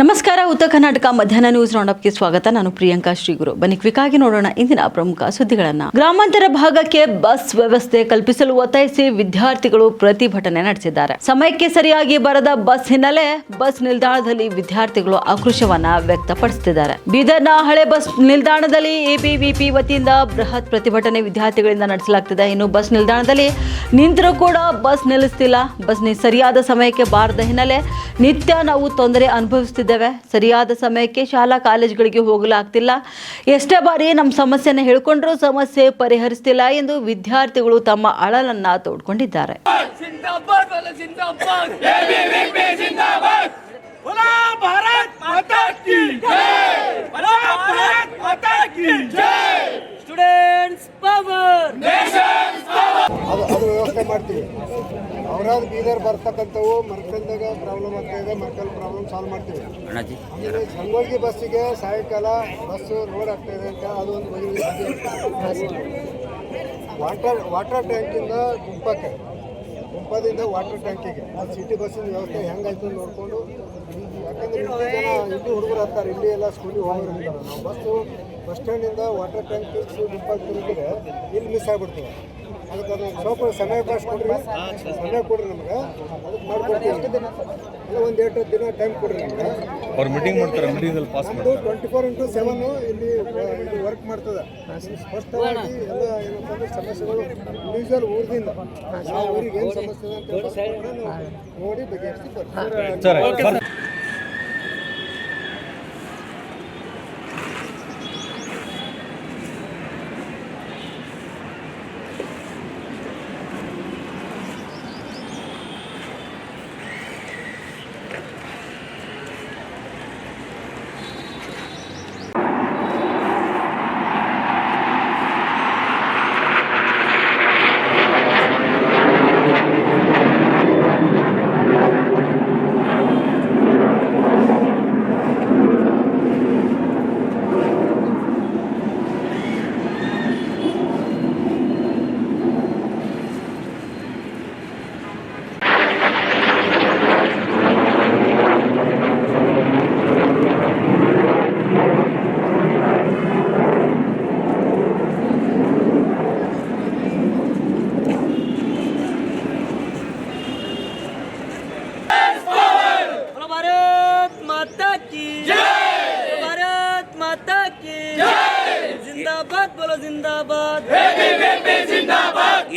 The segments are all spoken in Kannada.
ನಮಸ್ಕಾರ. ಉತ್ತರ ಕರ್ನಾಟಕ ಮಧ್ಯಾಹ್ನ ನ್ಯೂಸ್ ರೌಂಡಪ್ಗೆ ಸ್ವಾಗತ. ನಾನು ಪ್ರಿಯಾಂಕಾ ಶ್ರೀಗುರು. ಬನ್ನಿ ಕ್ವಿಕ್ ಆಗಿ ನೋಡೋಣ ಇಂದಿನ ಪ್ರಮುಖ ಸುದ್ದಿಗಳನ್ನ. ಗ್ರಾಮಾಂತರ ಭಾಗಕ್ಕೆ ಬಸ್ ವ್ಯವಸ್ಥೆ ಕಲ್ಪಿಸಲು ಒತ್ತಾಯಿಸಿ ವಿದ್ಯಾರ್ಥಿಗಳು ಪ್ರತಿಭಟನೆ ನಡೆಸಿದ್ದಾರೆ. ಸಮಯಕ್ಕೆ ಸರಿಯಾಗಿ ಬರದ ಬಸ್ ಹಿನ್ನೆಲೆ ಬಸ್ ನಿಲ್ದಾಣದಲ್ಲಿ ವಿದ್ಯಾರ್ಥಿಗಳು ಆಕ್ರೋಶವನ್ನ ವ್ಯಕ್ತಪಡಿಸುತ್ತಿದ್ದಾರೆ. ಬೀದರ್ನ ಹಳೆ ಬಸ್ ನಿಲ್ದಾಣದಲ್ಲಿ ಎಬಿವಿಪಿ ವತಿಯಿಂದ ಬೃಹತ್ ಪ್ರತಿಭಟನೆ ವಿದ್ಯಾರ್ಥಿಗಳಿಂದ ನಡೆಸಲಾಗ್ತಿದೆ. ಇನ್ನು ಬಸ್ ನಿಲ್ದಾಣದಲ್ಲಿ ನಿಂತರೂ ಕೂಡ ಬಸ್ ನಿಲ್ಲಿಸ್ತಿಲ್ಲ. ಬಸ್ ಸರಿಯಾದ ಸಮಯಕ್ಕೆ ಬಾರದ ಹಿನ್ನೆಲೆ ನಿತ್ಯ ನಾವು ತೊಂದರೆ ಅನುಭವಿಸುತ್ತಿದ್ದೇವೆ. ಸರಿಯಾದ ಸಮಯಕ್ಕೆ ಶಾಲಾ ಕಾಲೇಜುಗಳಿಗೆ ಹೋಗಲಾಗ್ತಿಲ್ಲ. ಎಷ್ಟೇ ಬಾರಿ ನಮ್ಮ ಸಮಸ್ಯೆಯನ್ನು ಹೇಳಿಕೊಂಡ್ರೂ ಸಮಸ್ಯೆ ಪರಿಹರಿಸ್ತಿಲ್ಲ ಎಂದು ವಿದ್ಯಾರ್ಥಿಗಳು ತಮ್ಮ ಅಳಲನ್ನ ತೋಡ್ಕೊಂಡಿದ್ದಾರೆ. ಅದು ವ್ಯವಸ್ಥೆ ಮಾಡ್ತೀವಿ. ಅವರಾದ ಬೀದರ್ ಬರ್ತಕ್ಕಂಥವು ಮರ್ಕಲ್ದಾಗ ಪ್ರಾಬ್ಲಮ್ ಆಗ್ತಾಯಿದೆ. ಮರ್ಕಲ್ ಪ್ರಾಬ್ಲಮ್ ಸಾಲ್ವ್ ಮಾಡ್ತೀವಿ. ಆಮೇಲೆ ಸಂಗೊಳ್ಗಿ ಬಸ್ಸಿಗೆ ಸಾಯಂಕಾಲ ಬಸ್ಸು ರೋಡ್ ಆಗ್ತಾಯಿದೆ ಅಂತ ಅದು ಒಂದು ವಾಟರ್ ಟ್ಯಾಂಕಿಂದ ಗುಂಪದಿಂದ ವಾಟರ್ ಟ್ಯಾಂಕಿಗೆ ಅದು ಸಿಟಿ ಬಸ್ಸಿನ ವ್ಯವಸ್ಥೆ ಹೆಂಗಾಯ್ತು ನೋಡಿಕೊಂಡು, ಯಾಕಂದರೆ ಇಲ್ಲಿ ಜನ ಇಲ್ಲಿ ಹುಡುಗರು ಹತ್ತಾರೆ, ಇಲ್ಲಿ ಎಲ್ಲ ಸ್ಕೂಲಿಗೆ ಹೋಗೋರು ಇರ್ತಾರೆ. ನಾವು ಬಸ್ ಸ್ಟ್ಯಾಂಡಿಂದ ವಾಟರ್ ಟ್ಯಾಂಕ್ ಗುಂಪಾಗಿ ತಿರುಗಿದ್ರೆ ಇಲ್ಲಿ ಮಿಸ್ ಆಗಿಬಿಡ್ತೀವಿ. ಅದಕ್ಕೆ ನಮ್ಗೆ ಸ್ವಲ್ಪ ಸಮಯ ಕೊಡ್ರಿ ನಮ್ಗೆ. ಅದಕ್ಕೆ ಮಾಡ್ಕೊಡ್ತೀವಿ. ಇಲ್ಲ ಒಂದು 8 ದಿನ ಟೈಮ್ ಕೊಡ್ರಿ ನಮ್ಗೆ. ಅವ್ರು ಮೀಟಿಂಗ್ ಮಾಡ್ತಾರೆ. ಮೀಟಿಂಗಲ್ಲಿ ಪಾಸ್ ನಮ್ಮದು 24x7 ಇಲ್ಲಿ ಇದು ವರ್ಕ್ ಮಾಡ್ತದೆ. ಸ್ಪಷ್ಟವಾಗಿ ಎಲ್ಲ ಏನಪ್ಪ ಅಂದ್ರೆ ಸಮಸ್ಯೆಗಳು ಇಂಡಿವಿಜುವಲ್ ಊರಿಂದ ಯಾವ ಊರಿಗೆ ಏನು ಸಮಸ್ಯೆ ಇದೆ ಅಂತ ನೋಡಿ ಬಗೆಹರಿಸಿ ಬರ್ತೀವಿ.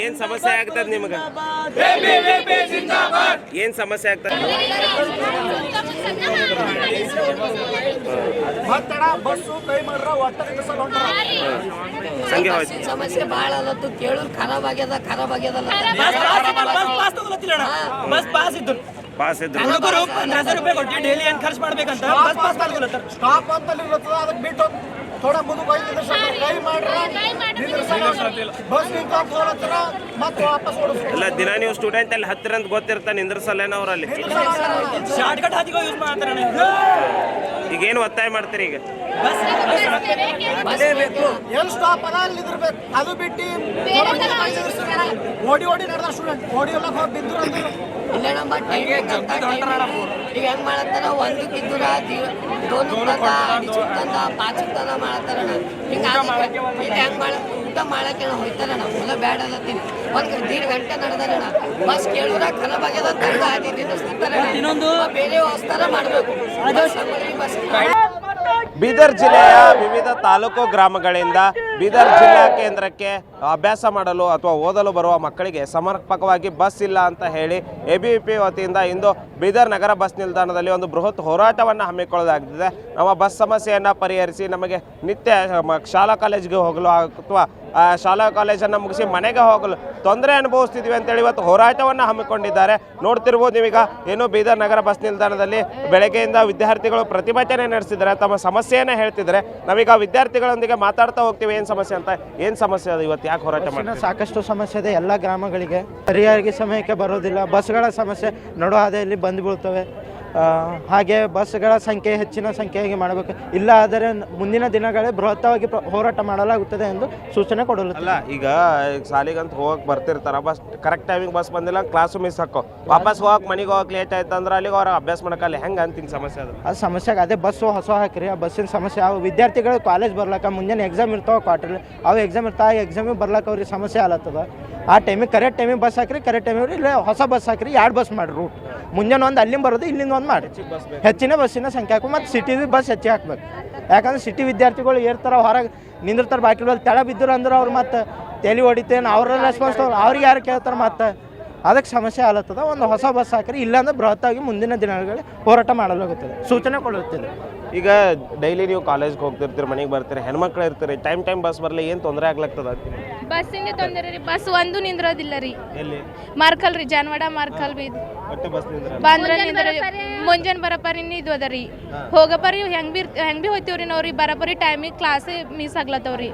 ಏನ್ ಸಮಸ್ಯೆ ಆಗ್ತದೆ ನಿಮಗೆ? ಏನ್ ಸಮಸ್ಯೆ ಆಗ್ತದೆ? ಸಮಸ್ಯೆ ಭಾಳ ಅಲ್ಲತ್ತು. ಕೇಳೋರು ಖರಾಬ್ ಆಗ್ಯದ ಪಾಸ್ ಇದ್ರು ಹುಡುಗರು 15,000 ರೂಪಾಯಿ ಕೊಟ್ಟು ಡೈಲಿ ಏನು ಖರ್ಚು ಮಾಡ್ಬೇಕಂತ ಬಸ್ ಪಾಸ್ ಮಾಡ್ಕೊಳತ್ತಾರ. ಸ್ಟಾಪ್ ಅಂತಲ್ಲಿ ಇರ್ತದೆ. ಅದಕ್ಕೆ ಬಿಟ್ಟು ಥೋಡಾ ಮುಂದಕ್ಕೆ ಬಸ್ ನಿಂತ್ಕೊಂಡ್ರ ಮತ್ತೆ ವಾಪಸ್ ಓಡಿಸ್ತಾರೆ. ಇಲ್ಲ, ದಿನ ನೀವು ಸ್ಟೂಡೆಂಟ್ ಅಲ್ಲಿ ಹತ್ತಿರ ಅಂತ ಗೊತ್ತಿರ್ತಾನೆ, ನಿಂದ್ರಸಲ್ಲೇನ ಅವರಲ್ಲಿ ಶಾರ್ಟ್ ಕಟ್ ಹಾದಿಗಳು ಯೂಸ್ ಮಾಡ್ತಾರೆ. ಈಗ ಏನು ಒತ್ತಾಯ ಮಾಡ್ತೀರಿ? ಈಗ ಎಲ್ಲಿ ಸ್ಟಾಪ್ ಅದ ಅಲ್ಲಿ ಇದ್ರಬೇಕು. ಅದು ಬಿಟ್ಟು ಓಡಿ ನಡೆದ ಸ್ಟೂಡೆಂಟ್ ಓಡಿ ಎಲ್ಲ ಹೋಗಿ ಬಿದ್ರು ಅಂದ್ರು. ಇಲ್ಲ ನಮ್ಮ ಈಗ ಹೆಂಗ್ ಮಾಡತ್ತಾರ, ಒಂದು ಕಿತ್ತೂರ ಅಡಿಚುತ್ತಂದ ಪಾಚುತ್ತಂದ ಮಾಡತ್ತಾರಣ. ಹಿಂಗೆ ಹೆಂಗ್ ಊಟ ಮಾಡಕ್ಕೆ ಹೋಯ್ತಾರಣ. ಫುಲ್ಲ ಬ್ಯಾಡ ಅನ್ನತ್ತೀನಿ. ಒಂದು 1.5 ಗಂಟೆ ನಡೆದಾರಣ. ಬಸ್ ಕೇಳೂರ ಖರಾಬ್ ಆಗ್ಯದ ತಂಡ ಹಾದಿ ನಿಲ್ಲಿಸ್ತಾರೆ. ಇನ್ನೊಂದು ಬೇರೆ ವ್ಯವಸ್ಥೆ ಮಾಡಬೇಕು. ಬೀದರ್ ಜಿಲ್ಲೆಯ ವಿವಿಧ ತಾಲೂಕು ಗ್ರಾಮಗಳಿಂದ ಬೀದರ್ ಜಿಲ್ಲಾ ಕೇಂದ್ರಕ್ಕೆ ಅಭ್ಯಾಸ ಮಾಡಲು ಅಥವಾ ಓದಲು ಬರುವ ಮಕ್ಕಳಿಗೆ ಸಮರ್ಪಕವಾಗಿ ಬಸ್ ಇಲ್ಲ ಅಂತ ಹೇಳಿ ಎಬಿವಿಪಿ ವತಿಯಿಂದ ಇಂದು ಬೀದರ್ ನಗರ ಬಸ್ ನಿಲ್ದಾಣದಲ್ಲಿ ಒಂದು ಬೃಹತ್ ಹೋರಾಟವನ್ನು ಹಮ್ಮಿಕೊಳ್ಳಲಾಗಿದೆ. ನಮ್ಮ ಬಸ್ ಸಮಸ್ಯೆಯನ್ನು ಪರಿಹರಿಸಿ ನಮಗೆ ನಿತ್ಯ ಶಾಲಾ ಕಾಲೇಜಿಗೆ ಹೋಗಲು ಅಥವಾ ಶಾಲಾ ಕಾಲೇಜನ್ನು ಮುಗಿಸಿ ಮನೆಗೆ ಹೋಗಲು ತೊಂದರೆ ಅನುಭವಿಸ್ತಿದ್ವಿ ಅಂತೇಳಿ ಇವತ್ತು ಹೋರಾಟವನ್ನು ಹಮ್ಮಿಕೊಂಡಿದ್ದಾರೆ. ನೋಡ್ತಿರ್ಬೋದು ನೀವೀಗ ಏನು ಬೀದರ್ ನಗರ ಬಸ್ ನಿಲ್ದಾಣದಲ್ಲಿ ಬೆಳಗ್ಗೆಯಿಂದ ವಿದ್ಯಾರ್ಥಿಗಳು ಪ್ರತಿಭಟನೆ ನಡೆಸಿದ್ದಾರೆ, ತಮ್ಮ ಸಮಸ್ಯೆಯನ್ನು ಹೇಳ್ತಿದ್ದಾರೆ. ನಾವೀಗ ವಿದ್ಯಾರ್ಥಿಗಳೊಂದಿಗೆ ಮಾತಾಡ್ತಾ ಹೋಗ್ತೀವಿ ಏನು ಸಮಸ್ಯೆ ಅಂತ. ಏನು ಸಮಸ್ಯೆ ಅದು ಇವತ್ತು, ಯಾಕೆ ಹೋರಾಟ ಮಾಡ್ತಾರೆ? ಸಾಕಷ್ಟು ಸಮಸ್ಯೆ ಇದೆ ಎಲ್ಲ ಗ್ರಾಮಗಳಿಗೆ. ಸರಿಯಾಗಿ ಸಮಯಕ್ಕೆ ಬರೋದಿಲ್ಲ. ಬಸ್ಗಳ ಸಮಸ್ಯೆ ನಡು ಹಾದಿಯಲ್ಲಿ ಬಂದು ಬೀಳ್ತವೆ. ಹಾಗೆ ಬಸ್ಗಳ ಸಂಖ್ಯೆ ಹೆಚ್ಚಿನ ಸಂಖ್ಯೆಗೆ ಮಾಡಬೇಕು. ಇಲ್ಲ ಆದರೆ ಮುಂದಿನ ದಿನಗಳೇ ಬೃಹತ್ತವಾಗಿ ಹೋರಾಟ ಮಾಡಲಾಗುತ್ತದೆ ಎಂದು ಸೂಚನೆ ಕೊಡಲು. ಅಲ್ಲ ಈಗ ಸಾಲಿಗಂತ ಹೋಗಕ್ಕೆ ಬರ್ತಿರ್ತಾರ, ಬಸ್ ಕರೆಕ್ಟ್ ಟೈಮಿಗೆ ಬಸ್ ಬಂದಿಲ್ಲ, ಕ್ಲಾಸು ಮಿಸ್ ಹಾಕೋ, ವಾಪಸ್ ಹೋಗಕ್ಕೆ ಮನೆಗೆ ಹೋಗಕ್ಕೆ ಲೇಟ್ ಆಯ್ತು ಅಂದ್ರೆ ಅಲ್ಲಿಗೆ ಅವ್ರು ಅಭ್ಯಾಸ ಮಾಡೋಕ್ಕಲ್ಲ, ಹೆಂಗೆ ಅಂತೀನಿ ಸಮಸ್ಯೆ ಅದು. ಅದು ಸಮಸ್ಯೆಗೆ ಅದೇ ಬಸ್ಸು ಹೊಸ ಹಾಕಿರಿ, ಆ ಬಸ್ಸಿನ ಸಮಸ್ಯೆ. ಅವು ವಿದ್ಯಾರ್ಥಿಗಳು ಕಾಲೇಜ್ ಬರ್ಲಕ್ಕ ಮುಂಜಾನೆ ಎಕ್ಸಾಮ್ ಇರ್ತಾವೆ, ಕ್ವಾರ್ಟರ್ಲಿ ಅವು ಎಕ್ಸಾಮ್ ಇರ್ತಾವೆ, ಆ ಎಕ್ಸಾಮಿಗೆ ಬರ್ಲಕ್ಕೆ ಅವ್ರಿಗೆ ಸಮಸ್ಯೆ ಆಲತ್ತದ. ಆ ಟೈಮಿಗೆ ಕರೆಕ್ಟ್ ಟೈಮಿಗೆ ಬಸ್ ಹಾಕಿರಿ, ಕರೆಕ್ಟ್ ಟೈಮಿಗೆ ಇಲ್ಲ ಹೊಸ ಬಸ್ ಹಾಕಿರಿ, 2 ಬಸ್ ಮಾಡಿರಿ ರೂಟ್. ಮುಂಜಾನೆ ಒಂದು ಅಲ್ಲಿಂದ ಬರೋದು, ಇಲ್ಲಿಂದ ಒಂದು ಮಾಡಿ, ಹೆಚ್ಚಿನ ಬಸ್ಸಿನ ಸಂಖ್ಯೆ ಹಾಕು. ಮತ್ತು ಸಿಟಿ ಬಸ್ ಹೆಚ್ಚಿಗೆ ಹಾಕ್ಬೇಕು. ಯಾಕಂದ್ರೆ ಸಿಟಿ ವಿದ್ಯಾರ್ಥಿಗಳು ಏರ್ತಾರೆ, ಹೊರಗೆ ನಿಂದಿರ್ತಾರೆ, ಬಾಕಿ ತೆಳ ಬಿದ್ದರು ಅಂದ್ರೆ ಅವ್ರು ಮತ್ತೆ ತಲೆ ಹೊಡಿತೇನೆ, ಅವ್ರ ರೆಸ್ಪಾನ್ಸ್ ಅವ್ರಿಗೆ ಯಾರು ಕೇಳ್ತಾರೆ, ಮತ್ತೆ ಅದಕ್ಕೆ ಸಮಸ್ಯೆ ಆಲತ್ತದ. ಒಂದು ಹೊಸ ಬಸ್ ಹಾಕಿರಿ, ಇಲ್ಲಾಂದ್ರೆ ಬೃಹತ್ತಾಗಿ ಮುಂದಿನ ದಿನಗಳಲ್ಲಿ ಹೋರಾಟ ಮಾಡಲಾಗುತ್ತದೆ, ಸೂಚನೆ ಕೊಡುತ್ತದೆ. ಈಗ ಡೈಲಿ ನೀವು ಕಾಲೇಜ್ಗೆ ಹೋಗ್ತಿರ್ತೀರಿ, ಮನೆಗೆ ಬರ್ತೀರಿ, ಹೆಣ್ಮಕ್ಳು ಇರ್ತೀರಿ, ಟೈಮ್ ಬಸ್ ಬರಲಿ, ಏನು ತೊಂದರೆ ಆಗ್ಲಾಗ್ತದ? ಬಸ್ಸಿಂದ ತೊಂದರೆ ರೀ, ಬಸ್ ಒಂದು ನಿಂದ್ರೋದಿಲ್ಲ ರೀ. ಎಲ್ಲಿ ಮಾರ್ಕಲ್ ರೀ, ಜಾನವಾಡ ಮಾರ್ಕಲ್ ಬಿ ಒಟ್ಟೆ ಬಸ್ ಬಂದ್ರ ಮುಂಜಾನೆ ಬರಪರಿ ಇದು ಅದ ರೀ, ಹೋಗಪರಿ ಹೆಂಗ್ ಬಿ ಹೋಯ್ತೀವ್ರಿ ನಾವ್ರಿ, ಬರಪರಿ ಟೈಮಿಗೆ ಕ್ಲಾಸ್ ಮಿಸ್ ಆಗ್ಲತ್ತವ್ರಿ.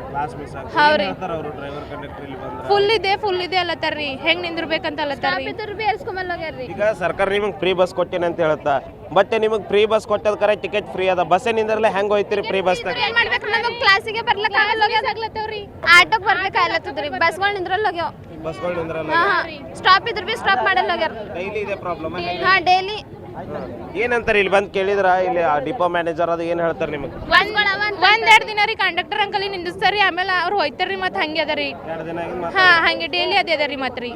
ಹೌದ್ರಿ, ಫುಲ್ ಇದೆ ಅಲ್ಲತ್ತಾರ್ರಿ, ಹೆಂಗ್ ನಿಂದಿರ್ಬೇಕಂತ ಅಲ್ಲತ್ತಾರ್ರಿ. ಈಗ ಸರ್ಕಾರ ನಿಮಗೆ ಫ್ರೀ ಬಸ್ ಕೊಟ್ಟಿನಿ ಅಂತ ಹೇಳುತ್ತಾ, ಬಟ್ ನಿಮಗೆ ಫ್ರೀ ಬಸ್ ಕೊಟ್ಟದ ಕರೆ ಟಿಕೆಟ್ ಫ್ರೀ ಅದ, ಬಸ್ಸೇ ನಿಂದ್ರಲ್ಲ ಹೆಂಗ್ ಹೋಯ್ತಿರಿ ಫ್ರೀ ಬಸ್? ಕ್ಲಾಸಿಗೆ ಬರ್ಲಕ್ಕ ಆಗ್ಲತ್ತವ್ರಿ, ಆಟೋಕ್ ಬರ್ಬೇಕಾಗ್ಲತ್ತದ್ರಿ, ಬಸ್ಗಳು ನಿಂದ್ರಲ್ಲ ಹೋಗ್ಯಾವ. ಬಸ್ಗಳು ನಿಂದ್ರಲ್ಲ, ಸ್ಟಾಪ್ ಇದ್ರ ಬಿ ಸ್ಟಾಪ್ ಮಾಡಲ್ಲ ಹೋಗ್ಯಾರ. ಡೈಲಿ ಇದೆ ಪ್ರಾಬ್ಲಮ್. ಹಾ ಡೈಲಿ ಏನಂತಾರೆ ಇಲ್ಲಿ ಬಂದು ಕೇಳಿದ್ರ, ಇಲ್ಲಿ ಡಿಪೋ ಮ್ಯಾನೇಜರ್ ಅದು ಏನ್ ಹೇಳ್ತಾರೆ ನಿಮಗೆ? ಒಂದೆರಡು ದಿನ ರೀ ಕಂಡಕ್ಟರ್ ಅಂಕಲಿ ನಿಂದಿಸ್ತಾರಿ, ಆಮೇಲೆ ಅವ್ರು ಹೋಯ್ತಾರ್ರಿ, ಮತ್ತೆ ಹಂಗೆ ಅದರಿ. ಹಾ ಹಂಗೆ ಡೈಲಿ ಅದೇ ಅದರಿ ಮತ್ರಿ.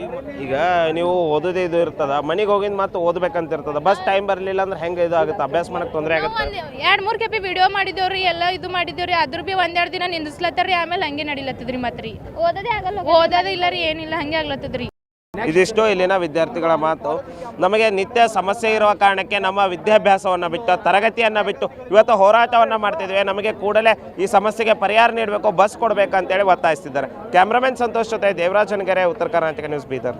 ಈಗ ನೀವು ಓದೋದೇ ಇದು ಇರ್ತದ, ಮನೆಗೆ ಹೋಗಿದ್ ಮತ್ತೆ ಓದ್ಬೇಕಂತ ಇರ್ತದ, ಬಸ್ ಟೈಮ್ ಬರ್ಲಿಲ್ಲ ಅಂದ್ರೆ ಹೆಂಗೆ ಇದು ಆಗುತ್ತೆ, ಅಭ್ಯಾಸ ಮಾಡಕ್ ತೊಂದರೆ ಆಗುತ್ತೆ. 2-3 ಕೆಪಿ ವಿಡಿಯೋ ಮಾಡಿದೇವ್ರಿ, ಎಲ್ಲ ಇದು ಮಾಡಿದೇವ್ರಿ, ಅದ್ರ ಬಿ ಒಂದೆರಡು ದಿನ ನಿಂದಿಸ್ಲತ್ತಾರ್ರಿ, ಆಮೇಲೆ ಹಂಗೆ ನಡಿಲತ್ತದ್ರಿ ಮತ್ರಿ. ಓದೋದೇ ಇಲ್ಲ ರೀ, ಏನಿಲ್ಲ, ಹಂಗೆ ಆಗ್ಲತ್ತದ್ರಿ. ಇದಿಷ್ಟು ಇಲ್ಲಿನ ವಿದ್ಯಾರ್ಥಿಗಳ ಮಾತು. ನಮಗೆ ನಿತ್ಯ ಸಮಸ್ಯೆ ಇರುವ ಕಾರಣಕ್ಕೆ ನಮ್ಮ ವಿದ್ಯಾಭ್ಯಾಸವನ್ನು ಬಿಟ್ಟು, ತರಗತಿಯನ್ನು ಬಿಟ್ಟು ಇವತ್ತು ಹೋರಾಟವನ್ನು ಮಾಡ್ತಿದ್ವಿ. ನಮಗೆ ಕೂಡಲೇ ಈ ಸಮಸ್ಯೆಗೆ ಪರಿಹಾರ ನೀಡಬೇಕು, ಬಸ್ ಕೊಡಬೇಕಂತೇಳಿ ಒತ್ತಾಯಿಸ್ತಿದ್ದಾರೆ. ಕ್ಯಾಮ್ರಾಮನ್ ಸಂತೋಷ್ ಜೊತೆ ದೇವರಾಜ್ ಹನಗೆರೆ, ಉತ್ತರ ಕರ್ನಾಟಕ ನ್ಯೂಸ್, ಬೀದರ್.